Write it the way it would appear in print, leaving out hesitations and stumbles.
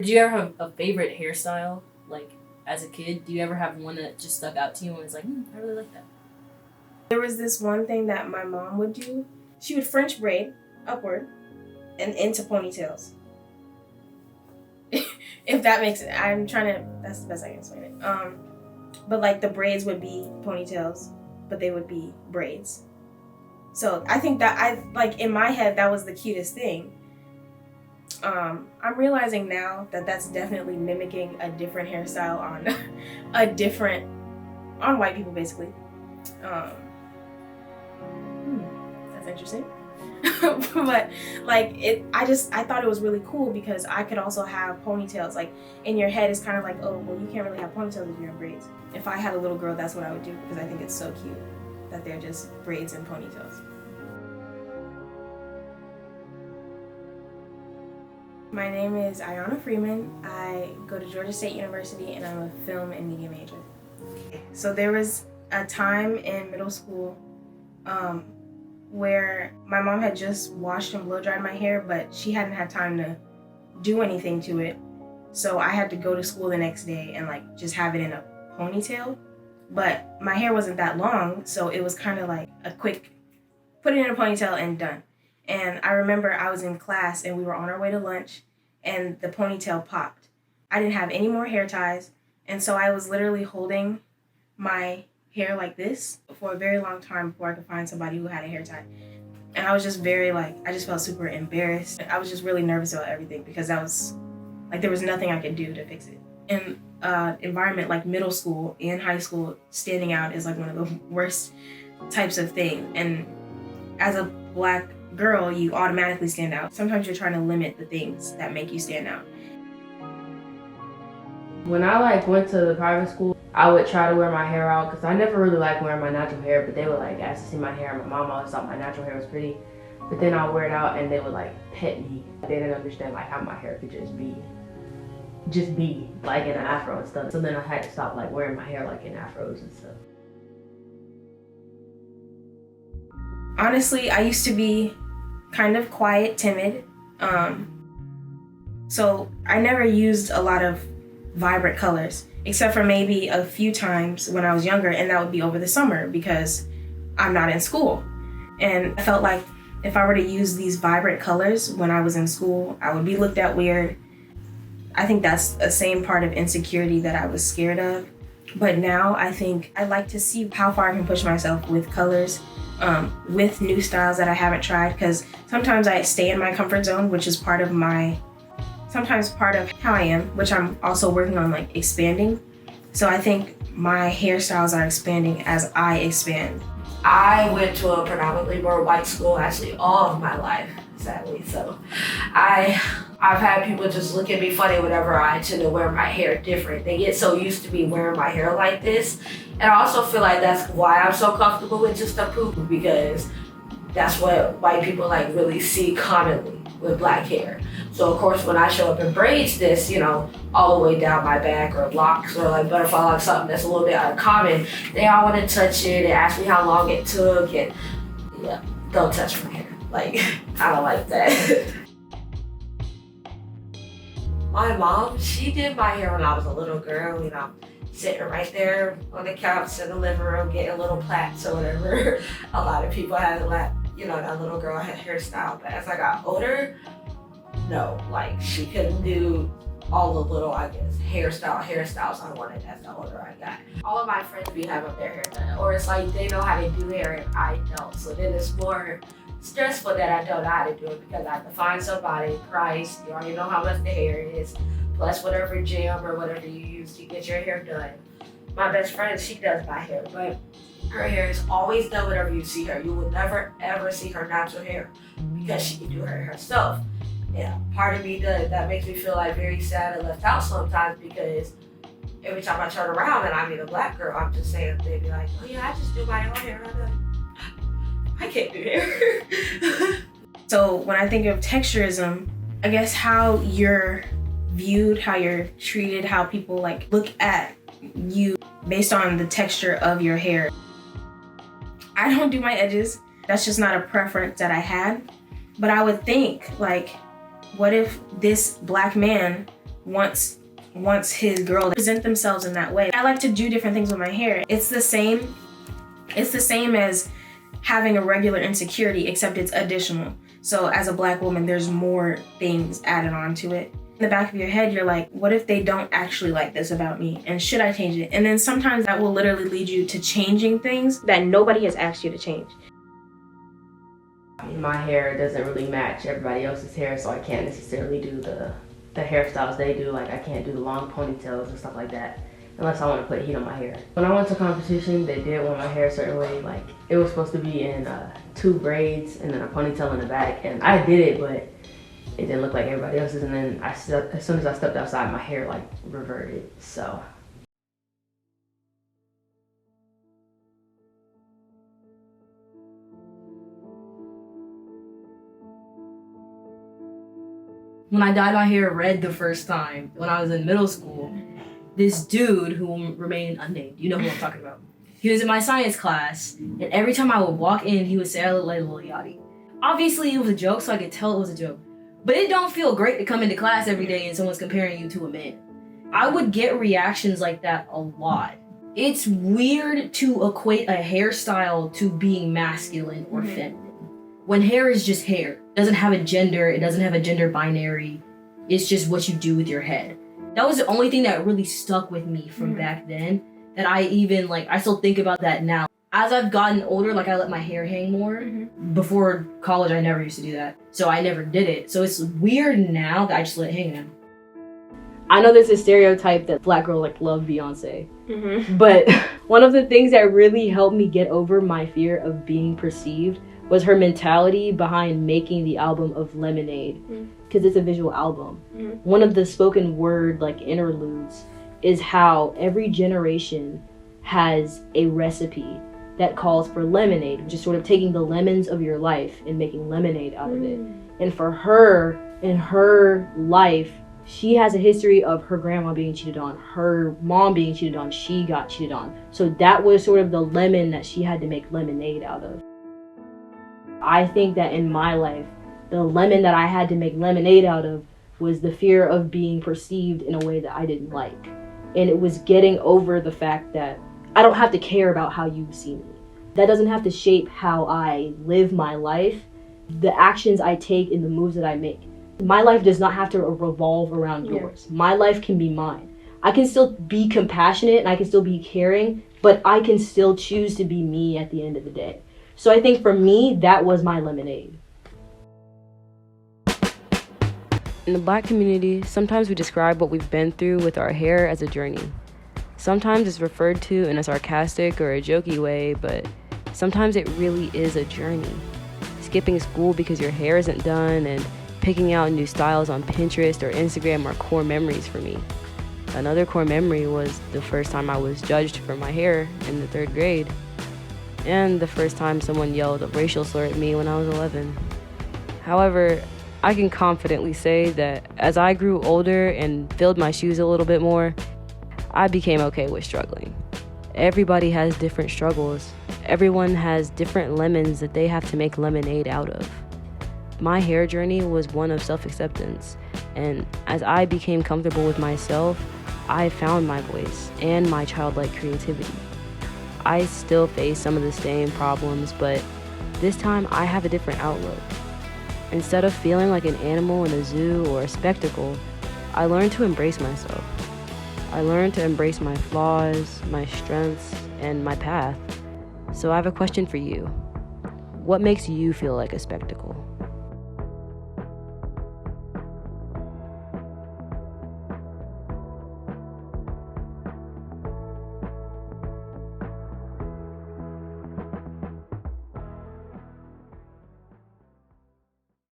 Did you ever have a favorite hairstyle, like as a kid? Do you ever have one that just stuck out to you and was like, I really like that? There was this one thing that my mom would do. She would French braid upward and into ponytails. If that makes it, that's the best I can explain it. But like the braids would be ponytails, but they would be braids. So I think that in my head, that was the cutest thing. I'm realizing now that that's definitely mimicking a different hairstyle on on white people basically. That's interesting. But I thought it was really cool because I could also have ponytails. Like in your head, it's kind of like, oh, well, you can't really have ponytails if you're in braids. If I had a little girl, that's what I would do because I think it's so cute that they're just braids and ponytails. My name is Ayana Freeman. I go to Georgia State University and I'm a film and media major. So there was a time in middle school where my mom had just washed and blow dried my hair, but she hadn't had time to do anything to it. So I had to go to school the next day and just have it in a ponytail. But my hair wasn't that long, so it was kind of like a quick, put it in a ponytail and done. And I remember I was in class and we were on our way to lunch and the ponytail popped. I didn't have any more hair ties. And so I was literally holding my hair like this for a very long time before I could find somebody who had a hair tie. And I was just I just felt super embarrassed. I was just really nervous about everything because there was nothing I could do to fix it. In environment like middle school and high school, standing out is one of the worst types of things. And as a Black girl, you automatically stand out. Sometimes you're trying to limit the things that make you stand out. When I went to the private school, I would try to wear my hair out because I never really liked wearing my natural hair, but they would ask to see my hair. My mom always thought my natural hair was pretty, but then I'll wear it out and they would pet me. They didn't understand how my hair could just be in an afro and stuff. So then I had to stop wearing my hair in afros and stuff. Honestly, I used to be kind of quiet, timid. So I never used a lot of vibrant colors, except for maybe a few times when I was younger, and that would be over the summer because I'm not in school. And I felt like if I were to use these vibrant colors when I was in school, I would be looked at weird. I think that's the same part of insecurity that I was scared of. But now I think I like to see how far I can push myself with colors, with new styles that I haven't tried, because sometimes I stay in my comfort zone, which is part of how I am, which I'm also working on expanding. So I think my hairstyles are expanding as I expand. I went to a predominantly more white school actually all of my life, sadly. So I've had people just look at me funny whenever I tend to wear my hair different. They get so used to me wearing my hair like this. And I also feel like that's why I'm so comfortable with just a poop, because that's what white people really see commonly with Black hair. So of course when I show up in braids this, all the way down my back, or locks, or butterfly locks, something that's a little bit uncommon, they all want to touch it and ask me how long it took, and yeah, don't touch my hair. I don't like that. My mom, she did my hair when I was a little girl, sitting right there on the couch in the living room getting little plaits or whatever. A lot of people had that little girl had hairstyle, but as I got older, no, she couldn't do all the little, hairstyles I wanted as the older I got. All of my friends be having their hair done, or it's they know how to do hair and I don't. So then it's more stressful that I don't know how to do it because I have to find somebody, price, you already know how much the hair is, plus whatever gel or whatever you use to get your hair done. My best friend, she does my hair, but her hair is always done whenever you see her. You will never ever see her natural hair because she can do her herself. Yeah, part of me that makes me feel very sad and left out sometimes, because every time I turn around and I meet a Black girl, I'm just saying, they be like, oh yeah, I just do my own hair. I can't do hair. So when I think of texturism, I guess how you're viewed, how you're treated, how people look at you based on the texture of your hair. I don't do my edges. That's just not a preference that I had. But I would think what if this Black man wants his girl to present themselves in that way. I like to do different things with my hair. It's the same as having a regular insecurity, except it's additional. So as a Black woman, there's more things added on to it. In the back of your head, you're like, what if they don't actually like this about me? And should I change it? And then sometimes that will literally lead you to changing things that nobody has asked you to change. My hair doesn't really match everybody else's hair, so I can't necessarily do the hairstyles they do. Like, I can't do the long ponytails and stuff like that unless I want to put heat on my hair. When I went to competition, they did want my hair a certain way. Like, it was supposed to be in 2 braids and then a ponytail in the back, and I did it, but it didn't look like everybody else's. And then as soon as I stepped outside, my hair like reverted. So when I dyed my hair red the first time, when I was in middle school, this dude who will remain unnamed, you know who I'm talking about, he was in my science class, and every time I would walk in, he would say I look like Lil Yachty. Obviously, it was a joke, so I could tell it was a joke. But it don't feel great to come into class every day and someone's comparing you to a man. I would get reactions like that a lot. It's weird to equate a hairstyle to being masculine or feminine. When hair is just hair. It doesn't have a gender, it doesn't have a gender binary. It's just what you do with your head. That was the only thing that really stuck with me from back then, that I even, I still think about that now. As I've gotten older, I let my hair hang more. Before college, I never used to do that. So I never did it. So it's weird now that I just let it hang now. I know there's a stereotype that Black girls love Beyonce. But one of the things that really helped me get over my fear of being perceived was her mentality behind making the album of Lemonade, because it's a visual album. One of the spoken word interludes is how every generation has a recipe that calls for lemonade, which is sort of taking the lemons of your life and making lemonade out of it. And for her, in her life, she has a history of her grandma being cheated on, her mom being cheated on, she got cheated on. So that was sort of the lemon that she had to make lemonade out of. I think that in my life, the lemon that I had to make lemonade out of was the fear of being perceived in a way that I didn't like. And it was getting over the fact that I don't have to care about how you see me. That doesn't have to shape how I live my life, the actions I take and the moves that I make. My life does not have to revolve around yours. My life can be mine. I can still be compassionate and I can still be caring, but I can still choose to be me at the end of the day. So I think for me, that was my lemonade. In the Black community, sometimes we describe what we've been through with our hair as a journey. Sometimes it's referred to in a sarcastic or a jokey way, but sometimes it really is a journey. Skipping school because your hair isn't done and picking out new styles on Pinterest or Instagram are core memories for me. Another core memory was the first time I was judged for my hair in the 3rd grade. And the first time someone yelled a racial slur at me when I was 11. However, I can confidently say that as I grew older and filled my shoes a little bit more, I became okay with struggling. Everybody has different struggles. Everyone has different lemons that they have to make lemonade out of. My hair journey was one of self-acceptance, and as I became comfortable with myself, I found my voice and my childlike creativity. I still face some of the same problems, but this time I have a different outlook. Instead of feeling like an animal in a zoo or a spectacle, I learned to embrace myself. I learned to embrace my flaws, my strengths, and my path. So I have a question for you. What makes you feel like a spectacle?